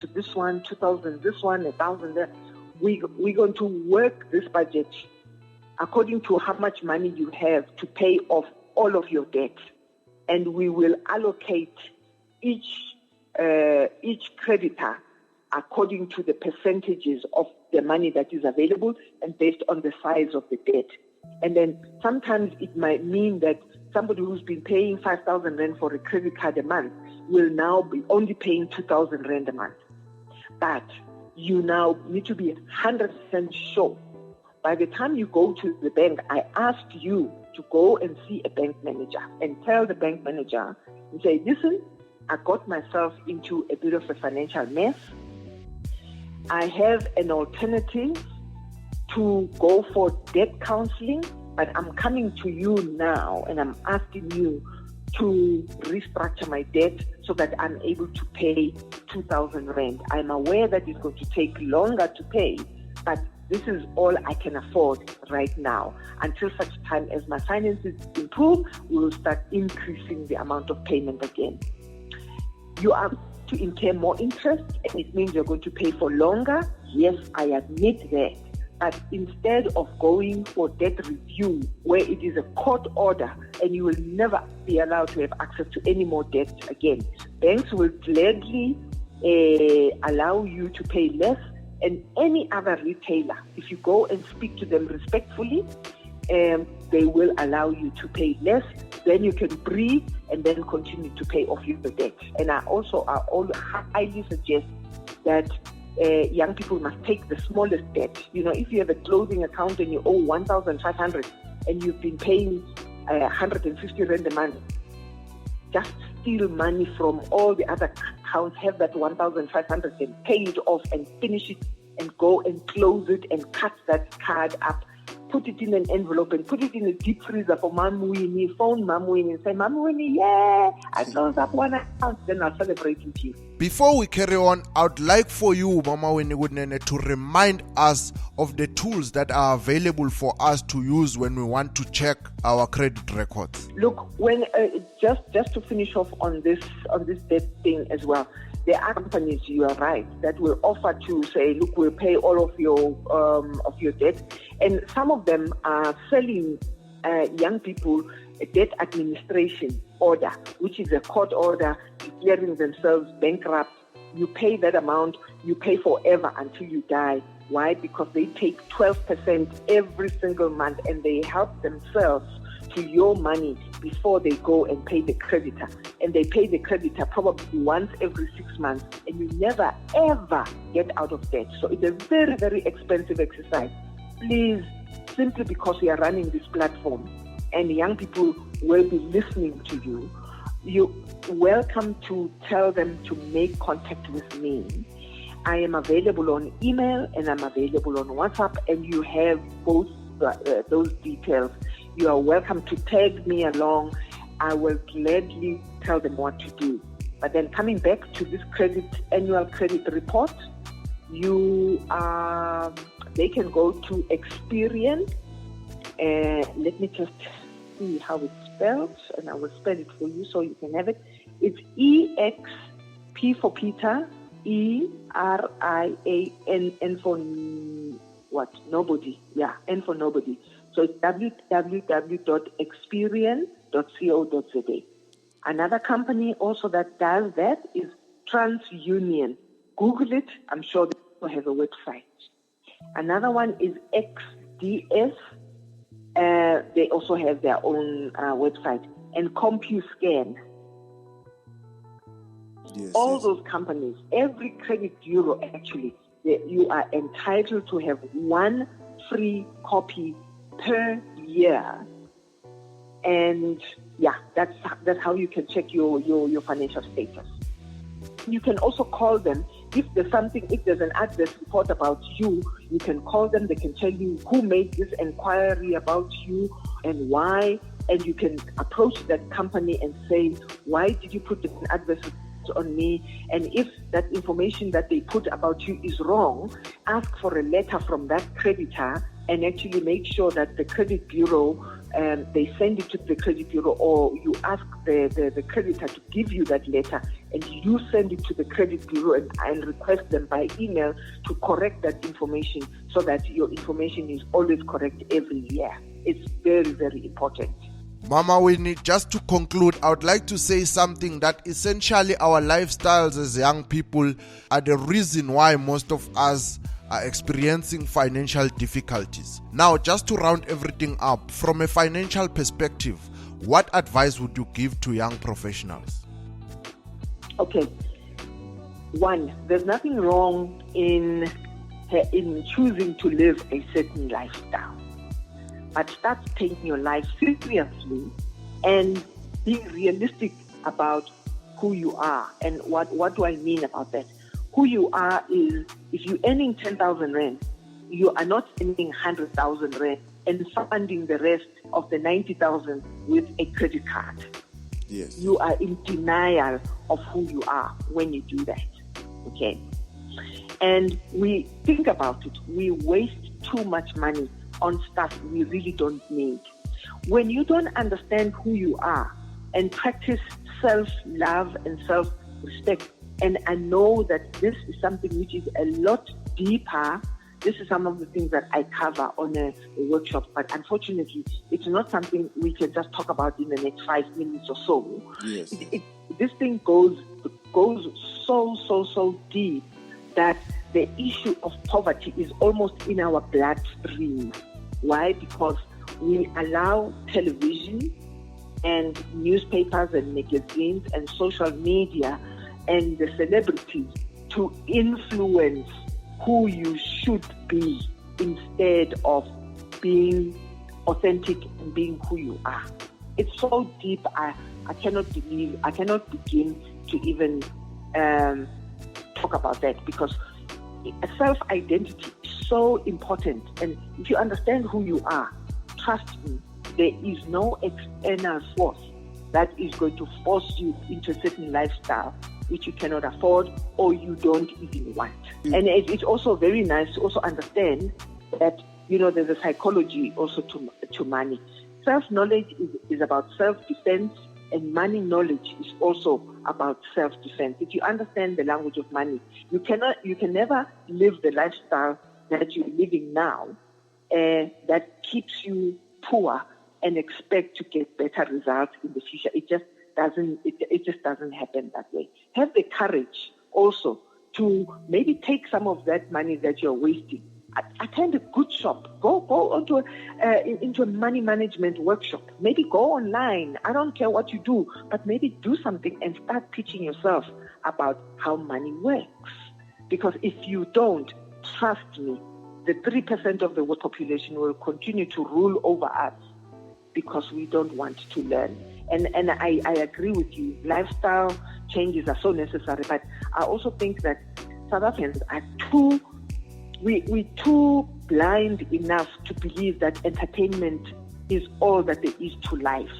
this one, 2,000 this one, 1,000 there. We're going to work this budget according to how much money you have to pay off all of your debt. And we will allocate each creditor according to the percentages of the money that is available and based on the size of the debt. And then sometimes it might mean that somebody who's been paying 5,000 Rand for a credit card a month will now be only paying 2,000 Rand a month. But you now need to be 100% sure. By the time you go to the bank, I asked you to go and see a bank manager and tell the bank manager and say, listen, I got myself into a bit of a financial mess. I have an alternative to go for debt counseling, but I'm coming to you now and I'm asking you to restructure my debt so that I'm able to pay 2,000 Rand. I'm aware that it's going to take longer to pay, but this is all I can afford right now. Until such time as my finances improve, we will start increasing the amount of payment again. You are to incur more interest, and it means you're going to pay for longer. Yes, I admit that. But instead of going for debt review, where it is a court order and you will never be allowed to have access to any more debt again, banks will gladly allow you to pay less. And any other retailer, if you go and speak to them respectfully, they will allow you to pay less. Then you can breathe and then continue to pay off your debt. And I highly suggest that young people must take the smallest debt. You know, if you have a clothing account and you owe 1,500 and you've been paying 150 Rand a month, just steal money from all the other accounts, have that 1,500 and pay it off and finish it and go and close it and cut that card up. Put it in an envelope and put it in a deep freezer for Mom Winnie. Phone Mom Winnie and say, Mom Winnie, yeah, I closed up one account. Then I'll celebrate with you. Before we carry on, I would like for you, Mama Winnie Kunene, to remind us of the tools that are available for us to use when we want to check our credit records. Look, when just to finish off on this debt thing as well, there are companies, you are right, that will offer to say, look, we'll pay all of your debt. And some of them are selling young people a debt administration order, which is a court order declaring themselves bankrupt. You pay that amount, you pay forever until you die. Why? Because they take 12% every single month and they help themselves to your money before they go and pay the creditor. And they pay the creditor probably once every 6 months, and you never ever get out of debt. So it's a very, very expensive exercise. Please, simply because we are running this platform and young people will be listening to you, you're welcome to tell them to make contact with me. I am available on email and I'm available on WhatsApp, and you have both those details. You are welcome to tag me along. I will gladly tell them what to do. But then coming back to this annual credit report, they can go to Experian. Let me just see how it's spelled, and I will spell it for you so you can have it. It's EXP for Peter, ERIAN, N for what? Nobody. Yeah, N for nobody. So it's www.experian.co.za. Another company also that does that is TransUnion. Google it. I'm sure they also have a website. Another one is XDS. They also have their own website. And CompuScan. Yes, Those companies, every credit bureau actually, you are entitled to have one free copy per year. And yeah, that's how you can check your financial status. You can also call them if there's an adverse report about you. You can call them. They can tell you who made this inquiry about you and why. And you can approach that company and say, why did you put an adverse report on me? And if that information that they put about you is wrong, ask for a letter from that creditor and actually make sure that the credit bureau, they send it to the credit bureau, or you ask the creditor to give you that letter and you send it to the credit bureau and request them by email to correct that information so that your information is always correct every year. It's very, very important. Mama Winnie, just to conclude, I would like to say something that essentially our lifestyles as young people are the reason why most of us are experiencing financial difficulties. Now, just to round everything up, from a financial perspective, what advice would you give to young professionals? Okay. One, there's nothing wrong in choosing to live a certain lifestyle. But start taking your life seriously and being realistic about who you are. And what do I mean about that? Who you are is, if you're earning 10,000 rand, you are not earning 100,000 rand and funding the rest of the 90,000 with a credit card. Yes. You are in denial of who you are when you do that. Okay? And we think about it. We waste too much money on stuff we really don't need. When you don't understand who you are and practice self-love and self-respect, and I know that this is something which is a lot deeper. This is some of the things that I cover on a workshop, but unfortunately, it's not something we can just talk about in the next 5 minutes or so. Yes. This thing goes so deep that the issue of poverty is almost in our bloodstream. Why? Because we allow television and newspapers and magazines and social media and the celebrities to influence who you should be instead of being authentic and being who you are. It's so deep, I cannot begin to even talk about that, because self-identity is so important. And if you understand who you are, trust me, there is no external force that is going to force you into a certain lifestyle which you cannot afford or you don't even want. And it's also very nice to also understand that, there's a psychology also to money. Self-knowledge is about self-defense, and money knowledge is also about self-defense. If you understand the language of money, you can never live the lifestyle that you're living now that keeps you poor and expect to get better results in the future. It just doesn't happen that way. Have the courage also to maybe take some of that money that you're wasting. Attend a good shop. Go into a money management workshop. Maybe go online. I don't care what you do, but maybe do something and start teaching yourself about how money works. Because if you don't, trust me, the 3% of the world population will continue to rule over us because we don't want to learn. And I agree with you. Lifestyle changes are so necessary, but I also think that South Africans are we're too blind enough to believe that entertainment is all that there is to life.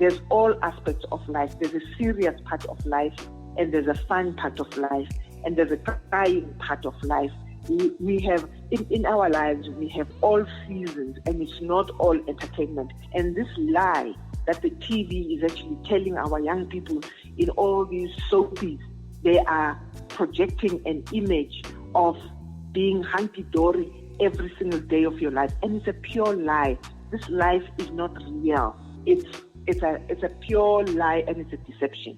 There's all aspects of life. There's a serious part of life, and there's a fun part of life, and there's a crying part of life. We have, in our lives, we have all seasons, and it's not all entertainment. And this lie that the TV is actually telling our young people in all these soapies, they are projecting an image of being hunky-dory every single day of your life. And it's a pure lie. This life is not real. It's a pure lie, and it's a deception.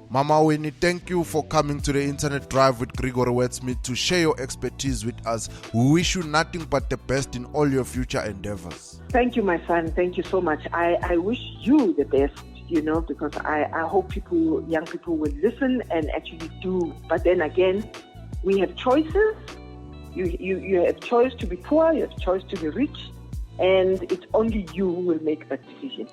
Mama Winnie, thank you for coming to the Internet Drive with Gregory Wetsmith to share your expertise with us. We wish you nothing but the best in all your future endeavors. Thank you, my son. Thank you so much. I wish you the best, because I hope young people will listen and actually do. But then again, we have choices. You have choice to be poor, you have choice to be rich, and it's only you who will make that decision.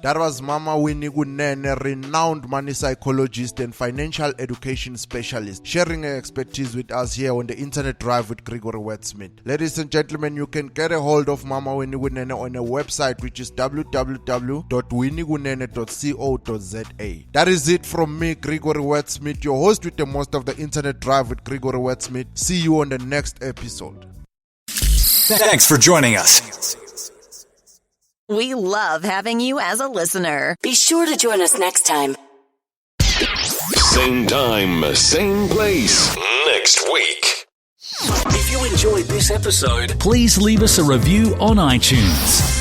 That was Mama Winnie Kunene, renowned money psychologist and financial education specialist, sharing her expertise with us here on the Internet Drive with Gregory Wetsmith. Ladies and gentlemen, you can get a hold of Mama Winnie Kunene on a website which is www.winniekunene.co.za. That is it from me, Gregory Wetsmith, your host with the most of the Internet Drive with Gregory Wetsmith. See you on the next episode. Thanks for joining us. We love having you as a listener. Be sure to join us next time. Same time, same place, next week. If you enjoyed this episode, please leave us a review on iTunes.